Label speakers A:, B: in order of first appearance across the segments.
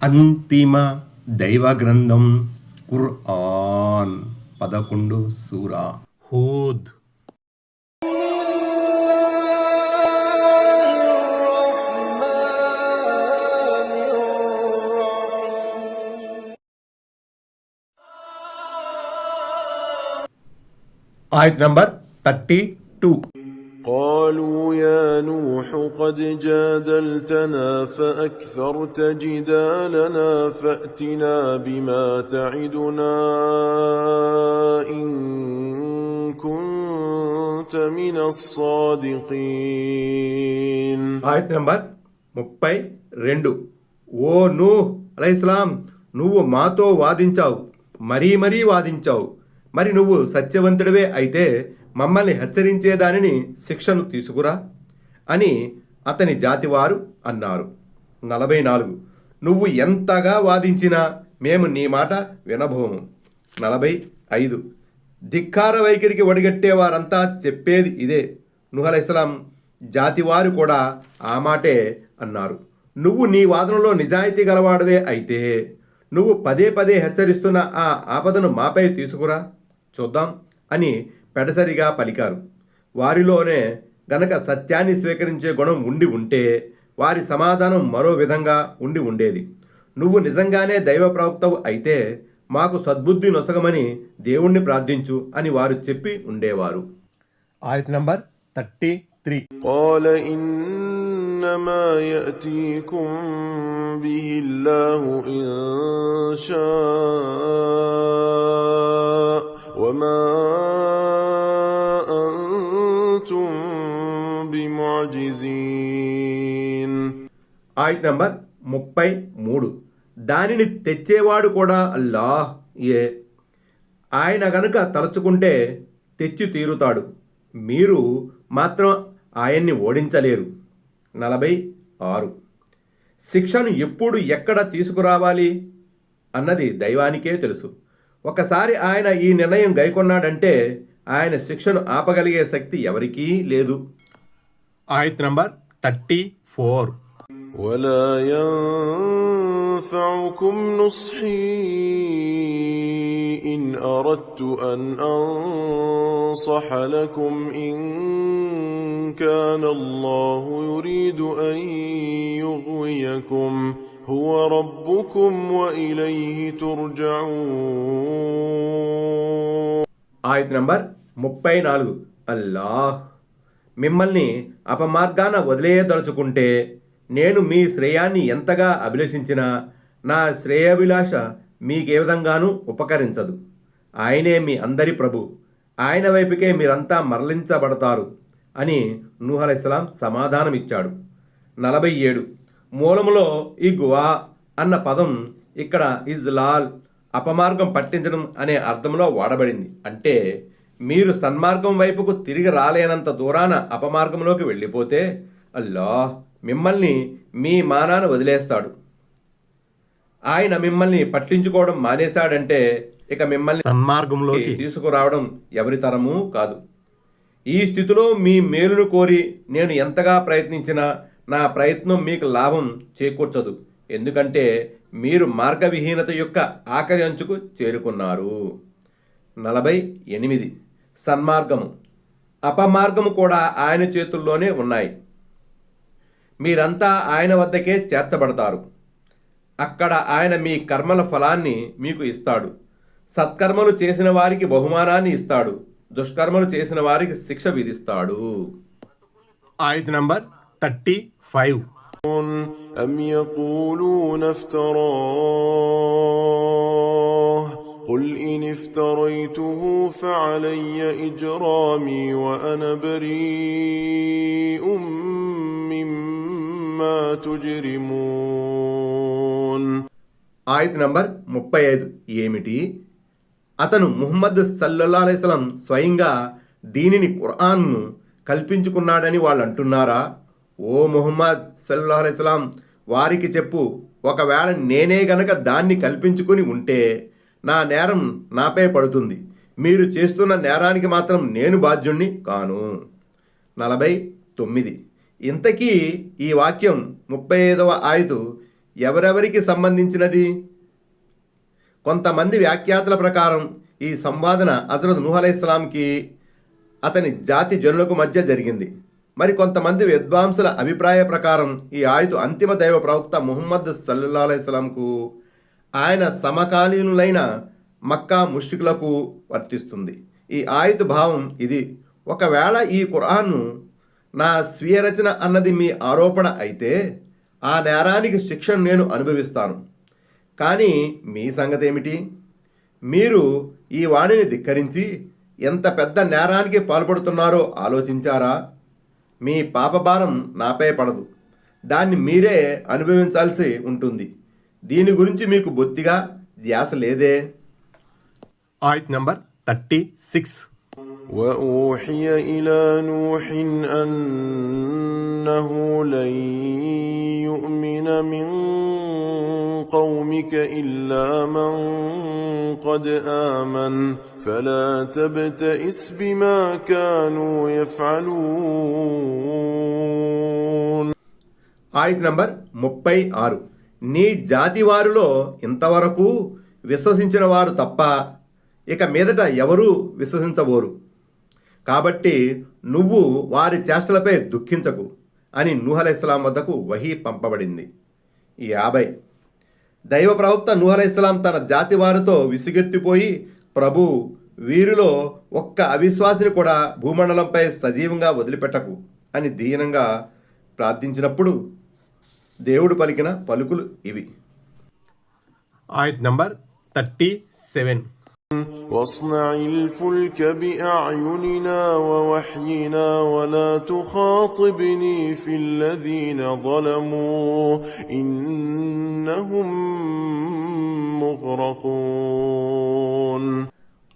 A: అంతిమ దైవ గ్రంథం ఖుర్ఆన్ 11 సూరా హూద్. ఆయత్ నంబర్ 32.
B: قالوا يا نوح قد جادلتنا فأكثرت جدالنا فأتنا بما تعدنا إن كنت من الصادقين.
A: ఆయత్ నంబర్ 32. ఓ నూహ్ అలైహిస్సలాం, నువ్వు మాతో వాదించావు, మరీ వాదించావు. మరి నువ్వు సత్యవంతుడివే అయితే మమ్మల్ని హెచ్చరించేదానిని శిక్షను తీసుకురా అని అతని జాతివారు అన్నారు. 44. నువ్వు ఎంతగా వాదించినా మేము నీ మాట వినబోము. 45. ధిక్కార వైఖరికి ఒడిగట్టే వారంతా చెప్పేది ఇదే. నూహ్ అలైహిస్సలాం జాతివారు కూడా ఆ మాటే అన్నారు. నువ్వు నీ వాదనలో నిజాయితీ గలవాడవే అయితే నువ్వు పదే హెచ్చరిస్తున్న ఆ ఆపదను మాపై తీసుకురా చూద్దాం అని పెడసరిగా పలికారు. వారిలోనే గనక సత్యాన్ని స్వీకరించే గుణం ఉండి ఉంటే వారి సమాధానం మరో విధంగా ఉండి ఉండేది. నువ్వు నిజంగానే దైవ ప్రవక్తవు అయితే మాకు సద్బుద్ధి నొసగమని దేవుణ్ణి ప్రార్థించు అని వారు చెప్పి ఉండేవారు. ఆయత్ నంబర్ 33.
B: قال إنما يأتيكم به الله إن شاء وما أنتم بمعجزين.
A: ఆయత్ నంబర్ 33. దానిని తెచ్చేవాడు కూడా అల్లాహ్ ఏ. ఆయన గనుక తలుచుకుంటే తెచ్చి తీరుతాడు, మీరు మాత్రం ఆయన్ని ఓడించలేరు. 46. శిక్షను ఎప్పుడు ఎక్కడ తీసుకురావాలి అన్నది దైవానికే తెలుసు. ఒకసారి ఆయన ఈ నిర్ణయం గైకొన్నాడంటే ఆయన శిక్షను ఆపగలిగే శక్తి ఎవరికీ లేదు. ఆయత్ నంబర్ 34.
B: ولا ينفعكم نصحي إن أردت أن أنصح لكم إن كان الله يريد أن يغويكم هو ربكم وإليه ترجعون.
A: ఆయత్ నంబర్ 34. అల్లాహ్, మిమ్మల్ని అపమార్గాన వదిలేయదలుచుకుంటే నేను మీ శ్రేయాన్ని ఎంతగా అభిలషించినా నా శ్రేయాభిలాష మీకే విధంగానూ ఉపకరించదు. ఆయనే మీ అందరి ప్రభు, ఆయన వైపుకే మీరంతా మరలించబడతారు అని నూహ్ అలైహిస్సలాం సమాధానమిచ్చాడు. 47. మూలములో ఇగ్వా అన్న పదం ఇక్కడ ఇజ్లాల్, అపమార్గం పట్టించడం అనే అర్థంలో వాడబడింది. అంటే మీరు సన్మార్గం వైపుకు తిరిగి రాలేనంత దూరాన అపమార్గంలోకి వెళ్ళిపోతే అల్లాహ్ మిమ్మల్ని మీ మానాన వదిలేస్తాడు. ఆయన మిమ్మల్ని పట్టించుకోవడం మానేశాడంటే ఇక మిమ్మల్ని సన్మార్గంలోకి తీసుకురావడం ఎవరి తరమూ కాదు. ఈ స్థితిలో మీ మేలును కోరి నేను ఎంతగా ప్రయత్నించినా నా ప్రయత్నం మీకు లాభం చేకూర్చదు. ఎందుకంటే మీరు మార్గవిహీనత యొక్క ఆఖరి అంచుకు చేరుకున్నారు. 48. సన్మార్గము, అపమార్గము కూడా ఆయన చేతుల్లోనే ఉన్నాయి. మీరంతా ఆయన వద్దకే చేర్చబడతారు. అక్కడ ఆయన మీ కర్మల ఫలాన్ని మీకు ఇస్తాడు. సత్కర్మలు చేసిన వారికి బహుమానాన్ని ఇస్తాడు, దుష్కర్మలు చేసిన వారికి శిక్ష విధిస్తాడు. ఆయత్ నంబర్ 35.
B: أم يقولون افتراه قل إن افتريته فعلي إجرامي وأنا بريء مما تجرمون.
A: ఆయత్ నంబర్ 35. ఏమిటి? అతను ముహమ్మద్ సల్లల్లాహు అలైహి వసల్లం స్వయంగా దీనిని ఖురాన్ను కల్పించుకున్నాడని వాళ్ళు అంటున్నారా? ఓ ముహమ్మద్ సల్లల్లాహు అలైహి వసల్లం, వారికి చెప్పు, ఒకవేళ నేనే గనక దాన్ని కల్పించుకుని ఉంటే నా నేరం నాపై పడుతుంది. మీరు చేస్తున్న నేరానికి మాత్రం నేను బాధ్యుణ్ణి కాను. 49. ఇంతకీ ఈ వాక్యం 35వ ఆయతు ఎవరెవరికి సంబంధించినది? కొంతమంది వ్యాఖ్యాతల ప్రకారం ఈ సంవాదన హజరత్ నూహ్ అలైహిస్సలాంకి అతని జాతి జనులకు మధ్య జరిగింది. మరి కొంతమంది విద్వాంసుల అభిప్రాయ ప్రకారం ఈ ఆయతు అంతిమ దైవ ప్రవక్త ముహమ్మద్ సల్లల్లాహు అలైహి వసల్లంకు ఆయన సమకాలీనులైన మక్కా ముష్రికులకు వర్తిస్తుంది. ఈ ఆయతు భావం ఇది: ఒకవేళ ఈ ఖురాన్ను నా స్వీయ రచన అన్నది మీ ఆరోపణ అయితే ఆ నేరానికి శిక్షను నేను అనుభవిస్తాను. కానీ మీ సంగతి ఏమిటి? మీరు ఈ వాణిని ధిక్కరించి ఎంత పెద్ద నేరానికి పాల్పడుతున్నారో ఆలోచించారా? మీ పాపభారం నాపై పడదు, దాన్ని మీరే అనుభవించాల్సి ఉంటుంది. దీని గురించి మీకు బొత్తిగా ధ్యాస లేదే. ఆయత్ నంబర్ 36.
B: وأوحي إلى نوح أنه لن يؤمن من قومك إلا من قد آمن فلا تبتئس بما كانوا يفعلون.
A: ఆయత్ నంబర్ 36. నీ జాతి వారిలో ఇంతవరకు విశ్వసించిన వారు తప్ప ఇక మీదట ఎవరూ విశ్వసించబోరు. కాబట్టి నువ్వు వారి చేష్టలపై దుఃఖించకు అని నూహ్ అలైహిస్సలాం వద్దకు వహీ పంపబడింది. 50. దైవ ప్రవక్త నూహ్ అలైహిస్సలాం తన జాతి వారితో విసుగెత్తిపోయి, ప్రభు, వీరిలో ఒక్క అవిశ్వాసిని కూడా భూమండలంపై సజీవంగా వదిలిపెట్టకు అని దీనంగా ప్రార్థించినప్పుడు దేవుడు పలికిన పలుకులు ఇవి. ఆయత్ నంబర్ 37.
B: واصنع الفلك بأعيننا ووحينا ولا تخاطبني في الذين ظلموا إنهم مغرقون.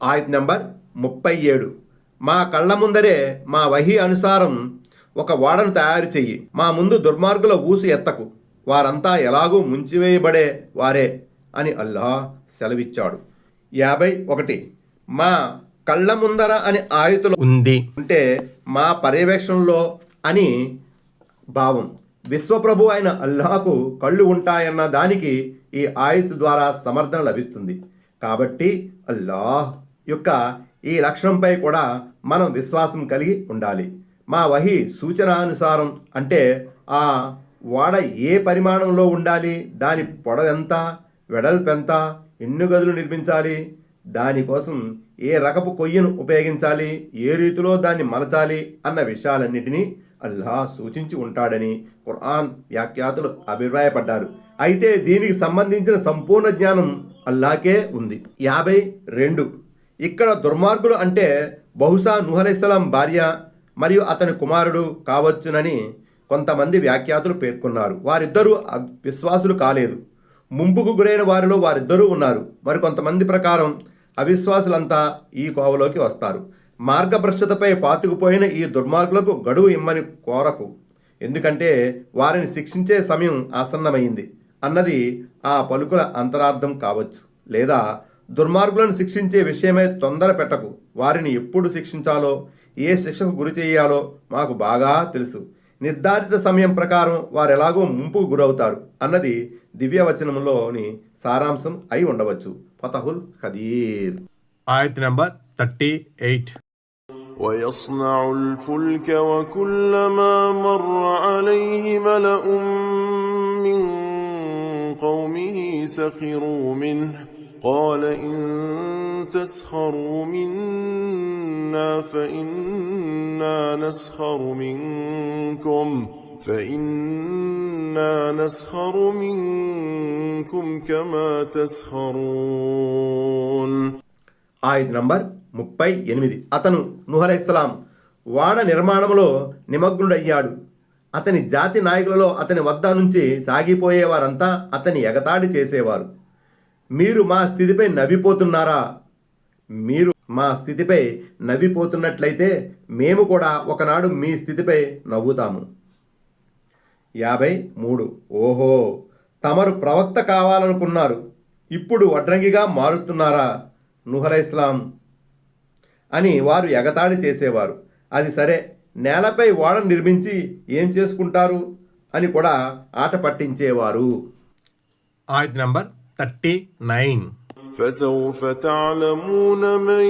A: ఆయత్ నంబర్ 37. మా కళ్ళ ముందరే మా వహీ అనుసారం ఒక ఓడను తయారు చెయ్యి, మా ముందు దుర్మార్గుల ఊసు ఎత్తకు, వారంతా ఎలాగూ ముంచివేయబడే వారే అని అల్లాహ్ సెలవిచ్చాడు. 51. మా కళ్ళ ముందర అని ఆయతులు ఉంది అంటే మా పర్యవేక్షణలో అని భావం. విశ్వప్రభు అయిన అల్లాహకు కళ్ళు ఉంటాయన్న దానికి ఈ ఆయతు ద్వారా సమర్థన లభిస్తుంది. కాబట్టి అల్లాహ్ యొక్క ఈ లక్షణంపై కూడా మనం విశ్వాసం కలిగి ఉండాలి. మా వహీ సూచనానుసారం అంటే ఆ ఓడ ఏ పరిమాణంలో ఉండాలి, దాని పొడవెంత, వెడల్పెంత, ఎన్ని గదులు నిర్మించాలి, దానికోసం ఏ రకపు కొయ్యను ఉపయోగించాలి, ఏ రీతిలో దాన్ని మలచాలి అన్న విషయాలన్నిటినీ అల్లాహ్ సూచించి ఉంటాడని ఖురాన్ వ్యాఖ్యాతులు అభిప్రాయపడ్డారు. అయితే దీనికి సంబంధించిన సంపూర్ణ జ్ఞానం అల్లాహకే ఉంది. 52. ఇక్కడ దుర్మార్గులు అంటే బహుశా నూహ్ అలైహిస్సలాం భార్య మరియు అతని కుమారుడు కావచ్చునని కొంతమంది వ్యాఖ్యాతులు పేర్కొన్నారు. వారిద్దరూ విశ్వాసులు కాలేదు. ముంపుకు గురైన వారిలో వారిద్దరూ ఉన్నారు. మరి కొంతమంది ప్రకారం అవిశ్వాసులంతా ఈ కోవలోకి వస్తారు. మార్గభ్రష్టతపై పాతుకుపోయిన ఈ దుర్మార్గులకు గడువు ఇమ్మని కోరకు, ఎందుకంటే వారిని శిక్షించే సమయం ఆసన్నమైంది అన్నది ఆ పలుకుల అంతరార్థం కావచ్చు. లేదా దుర్మార్గులను శిక్షించే విషయమై తొందర పెట్టకు, వారిని ఎప్పుడు శిక్షించాలో, ఏ శిక్షకు గురి చేయాలో మాకు బాగా తెలుసు. నిర్ధారిత సమయం ప్రకారం వారెలాగో ముంపుకు గురవుతారు అన్నది దివ్యవచనంలోని సారాంశం అయి ఉండవచ్చు. ఫతహుల్ ఖదీర్. ఆయత్ నంబర్ 38.
B: ويصنع الفلك وكلما مر عليه ملأ من قومه سخروا منه قال إن تسخروا منا فإنا نسخر منكم كما تسخرون.
A: ఆయత్ నంబర్ 38. అతను నూహ్ అలైహిస్సలాం వాడ నిర్మాణంలో నిమగ్నుడయ్యాడు. అతని జాతి నాయకులలో అతని వద్ద నుంచి సాగిపోయేవారంతా అతని ఎగతాళి చేసేవారు. మీరు మా స్థితిపై నవ్విపోతున్నారా? మీరు మా స్థితిపై నవ్విపోతున్నట్లయితే మేము కూడా ఒకనాడు మీ స్థితిపై నవ్వుతాము. 53. ఓహో, తమరు ప్రవక్త కావాలనుకున్నారు, ఇప్పుడు వడ్రంగిగా మారుతున్నారా నూహ్ అలైహిస్సలాం అని వారు ఎగతాళి చేసేవారు. అది సరే, నేలపై ఓడను నిర్మించి ఏం చేసుకుంటారు అని కూడా ఆట పట్టించేవారు. ఆయత్ నంబర్ 39.
B: فسوف تعلمون من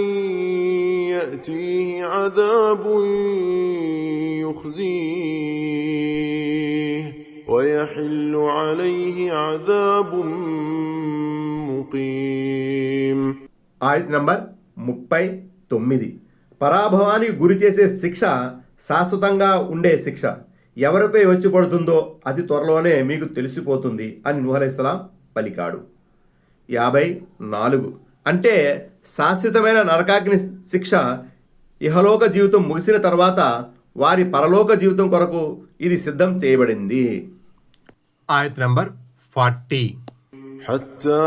B: يأتيه عذاب يخزيه ويحل عليه عذاب مقيم.
A: ఆయత్ నంబర్ 39. పరాభవానికి గురి చేసే శిక్ష శాశ్వతంగా ఉండే శిక్ష ఎవరిపై వచ్చి పడుతుందో అది త్వరలోనే మీకు తెలిసిపోతుంది అని నూహ్ అలైహిస్సలాం పలికాడు. 54. అంటే శాశ్వతమైన నరకాగ్ని శిక్ష ఇహలోక జీవితం ముగిసిన తర్వాత వారి పరలోక జీవితం కొరకు ఇది సిద్ధం చేయబడింది. ఆయత్ నంబర్ 40.
B: حتى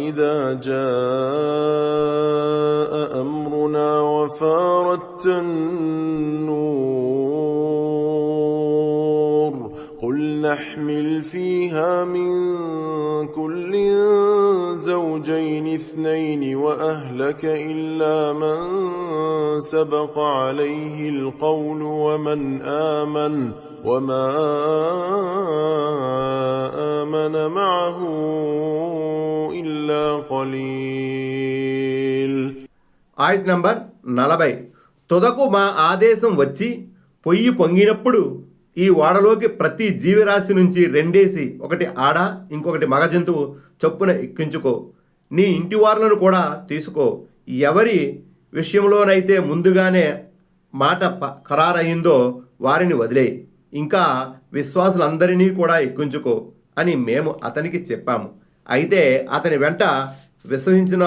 B: إذا جاء أمرنا وفارت النور قل نحمل فيها من كل زوجين اثنين وأهلك إلا من سبق عليه القول ومن آمن وما آمن معه إلا قليل.
A: ఆయత్ నంబర్ 40. తుదకు మా ఆదేశం వచ్చి పొయ్యి పొంగినప్పుడు ఈ ఓడలోకి ప్రతి జీవరాశి నుంచి రెండేసి, ఒకటి ఆడ ఇంకొకటి మగ జంతువు చొప్పున ఎక్కించుకో. నీ ఇంటి వారులను కూడా తీసుకో. ఎవరి విషయంలోనైతే ముందుగానే మాట ఖరారయిందో వారిని వదిలేయి. ఇంకా విశ్వాసులందరినీ కూడా ఎక్కించుకో అని మేము అతనికి చెప్పాము. అయితే అతని వెంట విశ్వసించిన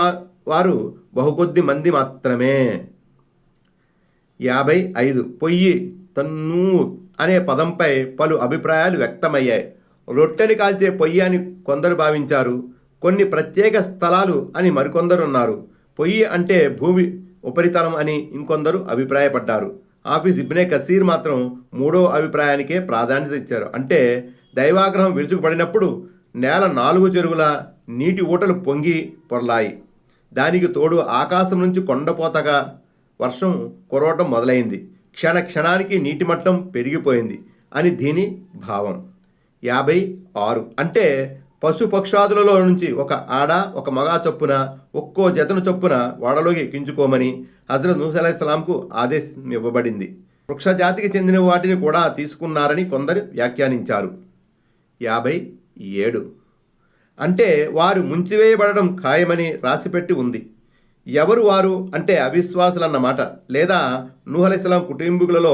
A: వారు బహుకొద్ది మంది మాత్రమే. 55. పొయ్యి తన్నూ అనే పదంపై పలు అభిప్రాయాలు వ్యక్తమయ్యాయి. రొట్టెని కాల్చే పొయ్యి అని కొందరు భావించారు. కొన్ని ప్రత్యేక స్థలాలు అని మరికొందరు ఉన్నారు. పొయ్యి అంటే భూమి ఉపరితలం అని ఇంకొందరు అభిప్రాయపడ్డారు. హాఫీజ్ ఇబ్నే కసీర్ మాత్రం మూడో అభిప్రాయానికే ప్రాధాన్యత ఇచ్చారు. అంటే దైవాగ్రహం విరుచుకుపడినప్పుడు నేల 4 చెరువుల నీటి ఊటలు పొంగి పొరలాయి. దానికి తోడు ఆకాశం నుంచి కొండపోతగా వర్షం కురవటం మొదలైంది. క్షణ క్షణానికి నీటి మట్టం పెరిగిపోయింది అని దీని భావం. 56. అంటే పశుపక్షాదులలో నుంచి ఒక ఆడ ఒక మగా చొప్పున ఒక్కో జతను చొప్పున ఓడలోకి ఎక్కించుకోమని హజరత్ నూహ్ అలైహిస్సలాంకు ఆదేశం ఇవ్వబడింది. వృక్షజాతికి చెందిన వాటిని కూడా తీసుకున్నారని కొందరు వ్యాఖ్యానించారు. 57. అంటే వారు ముంచివేయబడడం ఖాయమని రాసిపెట్టి ఉంది. ఎవరు వారు అంటే అవిశ్వాసులన్నమాట. లేదా నూహ్ అలైహిస్సలాం కుటుంబీకులలో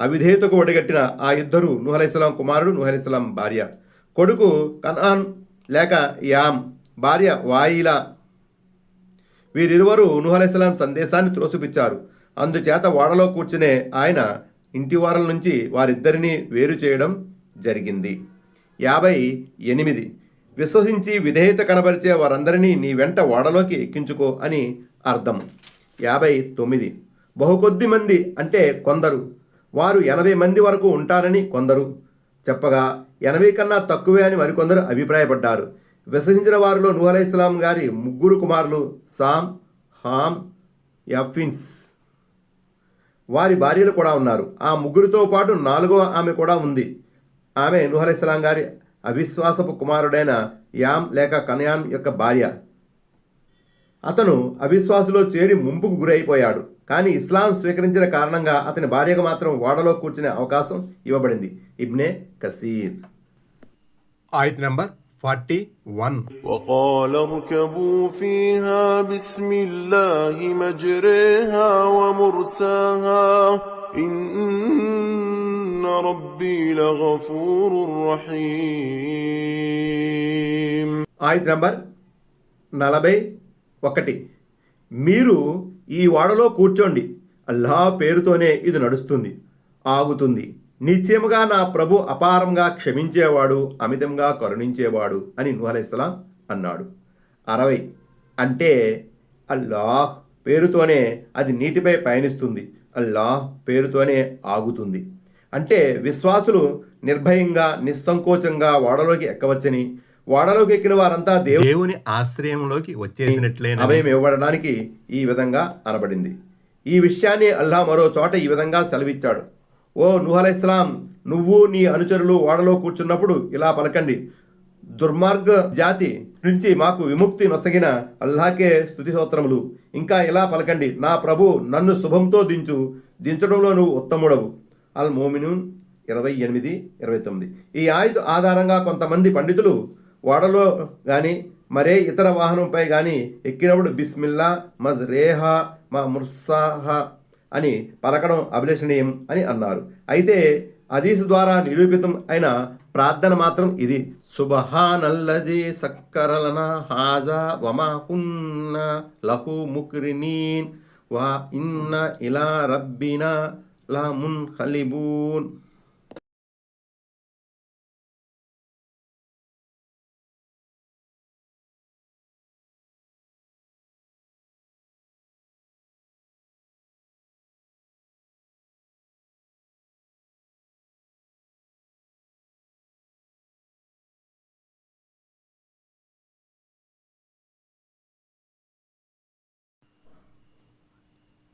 A: అవిధేయతకు ఒడిగట్టిన ఆ ఇద్దరు నూహ్ అలైహిస్సలాం కుమారుడు, నూహ్ అలైహిస్సలాం భార్య. కొడుకు కనాన్ లేక యామ్, భార్య వాయిలా. వీరిరువరు నూహ్ అలైహిస్సలాం సందేశాన్ని త్రోసిపుచ్చారు. అందుచేత ఓడలో కూర్చునే ఆయన ఇంటి వారల నుంచి వారిద్దరినీ వేరు చేయడం జరిగింది. 58. విశ్వసించి విధేయత కనబరిచే వారందరినీ నీ వెంట ఓడలోకి ఎక్కించుకో అని అర్థం. 59. బహుకొద్ది మంది అంటే కొందరు. వారు 80 మంది వరకు ఉంటారని కొందరు చెప్పగా 80 కన్నా తక్కువే అని మరికొందరు అభిప్రాయపడ్డారు. విశ్వసించిన వారిలో నూహ్ అలైహిస్సలాం గారి 3 కుమారులు సామ్, హామ్, యాఫిన్స్, వారి భార్యలు కూడా ఉన్నారు. ఆ 3తో పాటు 4వ ఆమె కూడా ఉంది. ఆమె నూహ్ అలైహిస్సలాం గారి అవిశ్వాసపు కుమారుడైన యామ్ లేక కనయాన్ యొక్క భార్య. అతను అవిశ్వాసులో చేరి ముంపుకు గురైపోయాడు. కానీ ఇస్లాం స్వీకరించిన కారణంగా అతని భార్యకు మాత్రం ఓడలో కూర్చునే అవకాశం ఇవ్వబడింది. ఇబ్నే కసీర్. ఆయత్ నంబర్ 41.
B: وقال اركبوا فيها بسم الله مجريها ومرساها إن ربي لغفور رحيم.
A: ఆయత్ నంబర్ 41. మీరు ఈ ఓడలో కూర్చోండి. అల్లాహ్ పేరుతోనే ఇది నడుస్తుంది, ఆగుతుంది. నిశ్చయముగా నా ప్రభు అపారంగా క్షమించేవాడు, అమితంగా కరుణించేవాడు అని నూహ్ అలైహిస్సలాం అన్నాడు. 60. అంటే అల్లాహ్ పేరుతోనే అది నీటిపై పయనిస్తుంది, అల్లాహ్ పేరుతోనే ఆగుతుంది. అంటే విశ్వాసులు నిర్భయంగా నిస్సంకోచంగా ఓడలోకి ఎక్కవచ్చని, ఓడలోకి ఎక్కిన వారంతా దేవుని ఆశ్రయంలోకి వచ్చేసినట్లే అభయం ఇవ్వబడడానికి ఈ విధంగా అనబడింది. ఈ విషయాన్ని అల్లాహ్ మరో చోట ఈ విధంగా సెలవిచ్చాడు. ఓ నూహ్ అలైహిస్సలాం, నువ్వు నీ అనుచరులు ఓడలో కూర్చున్నప్పుడు ఇలా పలకండి: దుర్మార్గ జాతి నుంచి మాకు విముక్తి నొసగిన అల్లాహకే స్తుతి స్తోత్రములు. ఇంకా ఇలా పలకండి: నా ప్రభు, నన్ను శుభంతో దించడంలో నువ్వు ఉత్తముడవు. అల్ మోమినూన్ 28-29. ఈ ఆయుధ ఆధారంగా కొంతమంది పండితులు ఓడలో కానీ మరే ఇతర వాహనంపై కానీ ఎక్కినప్పుడు బిస్మిల్లా మజ్రేహా మా ముర్సాహా అని పలకడం అభిలషణీయం అని అన్నారు. అయితే హదీసు ద్వారా నిరూపితం అయిన ప్రార్థన మాత్రం ఇది: సుబ్హానల్లజీ సక్కరలనా హాజా వమా కున్నా లహు ముక్రినీన్ వా ఇన్న ఇలా రబ్బినా లమున్ఖలిబూన్.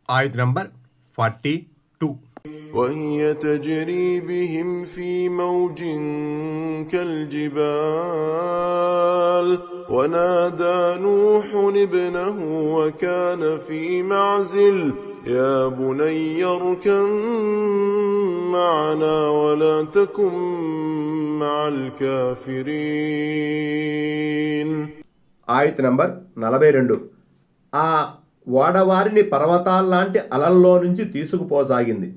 A: ఆయత్ నంబర్ 42.
B: وهي تجري بهم في موج كالجبال ونادى نوح ابنه وكان في معزل يا بني اركب معنا ولا تكن مع الكافرين.
A: ఆయత్ నంబర్ 42. ఆ ఓడవారిని పర్వతాల్లాంటి అలల్లో నుంచి తీసుకుపోసాగింది.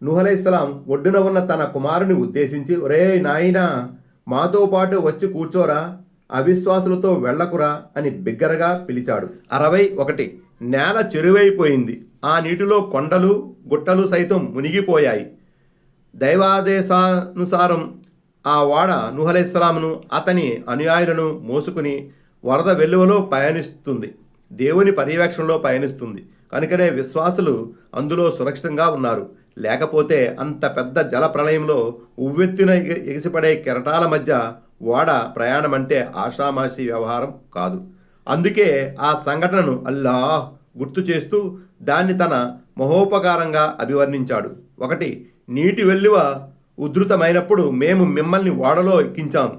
A: నూహ్ అలైహిస్సలాం ఒడ్డున ఉన్న తన కుమారుని ఉద్దేశించి, ఒరే నాయనా, మాతో పాటు వచ్చి కూర్చోరా, అవిశ్వాసులతో వెళ్ళకురా అని బిగ్గరగా పిలిచాడు. 61. నేల చెరువైపోయింది. ఆ నీటిలో కొండలు గుట్టలు సైతం మునిగిపోయాయి. దైవాదేశానుసారం ఆ ఓడ నూహ్ అలైహిస్సలాంను అతని అనుయాయులను మోసుకుని వరద వెల్లువలో పయనిస్తుంది. దేవుని పర్యవేక్షణలో పయనిస్తుంది. కనుకనే విశ్వాసులు అందులో సురక్షితంగా ఉన్నారు. లేకపోతే అంత పెద్ద జల ప్రళయంలో ఉవ్వెత్తున ఎగిసిపడే కెరటాల మధ్య ఓడ ప్రయాణం అంటే ఆషామాషి వ్యవహారం కాదు. అందుకే ఆ సంఘటనను అల్లాహ్ గుర్తు చేస్తూ దాన్ని తన మహోపకారంగా అభివర్ణించాడు. 1. నీటి వెల్లువ ఉధృతమైనప్పుడు మేము మిమ్మల్ని ఓడలో ఎక్కించాం.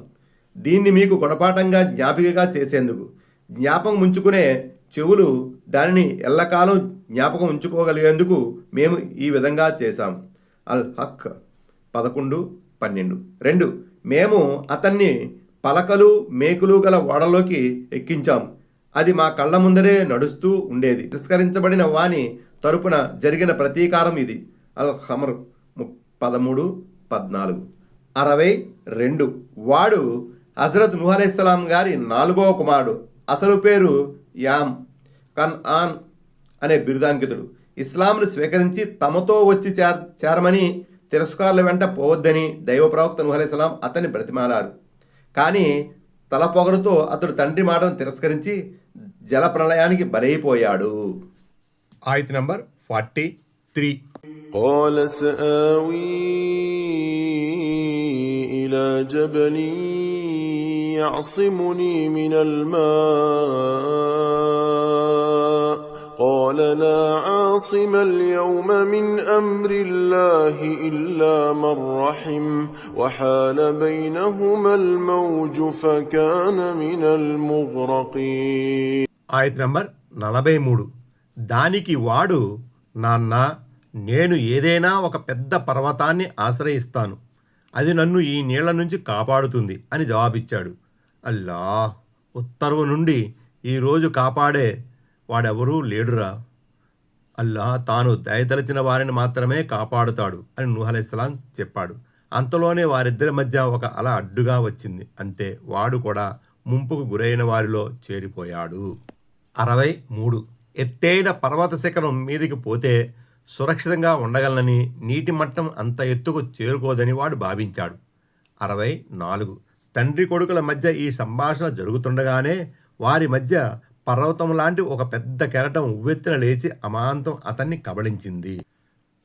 A: దీన్ని మీకు గుణపాఠంగా జ్ఞాపికగా చేసేందుకు. జ్ఞాపకం ఉంచుకునే చెవులు దానిని ఎల్లకాలం జ్ఞాపకం ఉంచుకోగలిగేందుకు మేము ఈ విధంగా చేశాం. అల్ హక్ 11-12. 2. మేము అతన్ని పలకలు మేకులు గల ఓడలోకి ఎక్కించాం. అది మా కళ్ళ ముందరే నడుస్తూ ఉండేది. తిరస్కరించబడిన వాని తరపున జరిగిన ప్రతీకారం ఇది. అల్ ఖమర్ 13-14. 62. వాడు హజరత్ నూహ్ అలైహిస్సలాం గారి 4వ కుమారుడు. అసలు పేరు యామ్ కన్ఆన్ అనే బిరుదాంకితుడు. ఇస్లాంను స్వీకరించి తమతో వచ్చి చేరమని తిరస్కారుల వెంట పోవద్దని దైవ ప్రవక్త నూహ్ అలైహిస్సలాం అతన్ని బ్రతిమాలారు. కానీ తల పొగరుతో అతడు తండ్రి మాటను తిరస్కరించి జల ప్రళయానికి బలైపోయాడు. ఆయత్ నంబర్ 43.
B: قال سآوي إلى جبل يعصمني من الماء قال لا عاصم اليوم من أمر الله إلا من رحم وحال بينهما الموج فكان من المغرقين.
A: ఆయత్ నంబర్ 43. దానికి వాడు, నాన్న, నేను ఏదైనా ఒక పెద్ద పర్వతాన్ని ఆశ్రయిస్తాను, అది నన్ను ఈ నీళ్ల నుంచి కాపాడుతుంది అని జవాబిచ్చాడు. అల్లాహ్ ఉత్తర్వు నుండి ఈరోజు కాపాడే వాడెవరూ లేడురా. అల్లాహ్ తాను దయదలచిన వారిని మాత్రమే కాపాడుతాడు అని నూహ్ అలైహిస్సలాం చెప్పాడు. అంతలోనే వారిద్దరి మధ్య ఒక అల అడ్డుగా వచ్చింది. అంతే, వాడు కూడా ముంపుకు గురైన వారిలో చేరిపోయాడు. 63. ఎత్తైన పర్వత శిఖరం మీదికి పోతే సురక్షితంగా ఉండగలనని, నీటి మట్టం అంత ఎత్తుకు చేరుకోదని వాడు భావించాడు. 64. తండ్రి కొడుకుల మధ్య ఈ సంభాషణ జరుగుతుండగానే వారి మధ్య పర్వతం లాంటి ఒక పెద్ద కెరటం ఉవ్వెత్తున లేచి అమాంతం అతన్ని కబళించింది.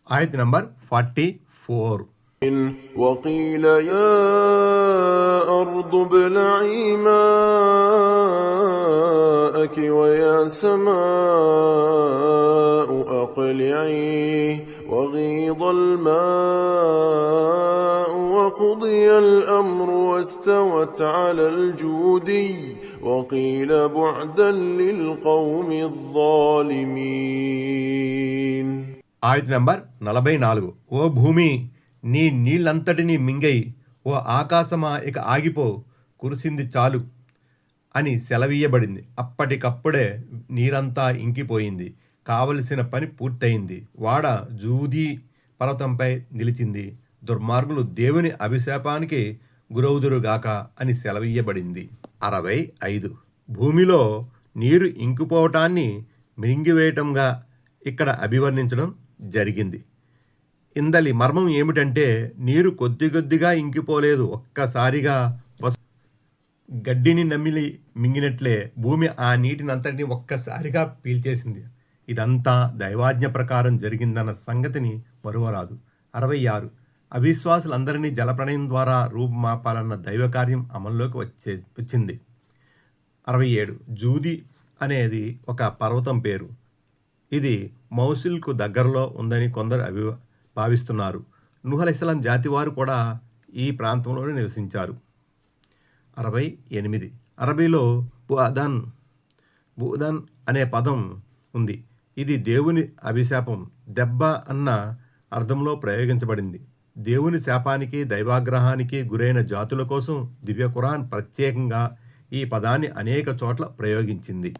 A: ఆయత్ నంబర్ 44.
B: وقيل يا أرض ابلعي ماءك ويا سماء أقلعي وغيض الماء واستوت على الجودي وقيل بعدا للقوم الظالمين.
A: ఆయత నంబర్ 44. ఓ భూమి, నీ నీళ్ళంతటినీ మింగై, ఓ ఆకాశమా ఇక ఆగిపో, కురిసింది చాలు అని సెలవీయబడింది. అప్పటికప్పుడే నీరంతా ఇంకిపోయింది. కావలసిన పని పూర్తయింది. వాడ జూదీ పర్వతంపై నిలిచింది. దుర్మార్గులు దేవుని అభిశాపానికి గురవుదురుగాక అని సెలవీయబడింది. 65. భూమిలో నీరు ఇంకిపోవటాన్ని మింగివేయటంగా ఇక్కడ అభివర్ణించడం జరిగింది. ఇందలి మర్మం ఏమిటంటే, నీరు కొద్ది కొద్దిగా ఇంకిపోలేదు, ఒక్కసారిగా గడ్డిని నమిలి మింగినట్లే భూమి ఆ నీటినంతటిని ఒక్కసారిగా పీల్చేసింది. ఇదంతా దైవాజ్ఞ ప్రకారం జరిగిందన్న సంగతిని మరువరాదు. 66. అవిశ్వాసులందరినీ జలప్రళయం ద్వారా రూపుమాపాలన్న దైవకార్యం అమల్లోకి వచ్చింది. 67. జూది అనేది ఒక పర్వతం పేరు. ఇది మౌసిల్కు దగ్గరలో ఉందని కొందరు భావిస్తున్నారు. నూహ్ అలైహిస్సలాం జాతివారు కూడా ఈ ప్రాంతంలోనే నివసించారు. 68. అరబీలో బుఅదన్ అనే పదం ఉంది. ఇది దేవుని అభిశాపం, దెబ్బ అన్న అర్థంలో ప్రయోగించబడింది. దేవుని శాపానికి, దైవాగ్రహానికి గురైన జాతుల కోసం దివ్య ఖురాన్ ప్రత్యేకంగా ఈ పదాన్ని అనేక చోట్ల ప్రయోగించింది.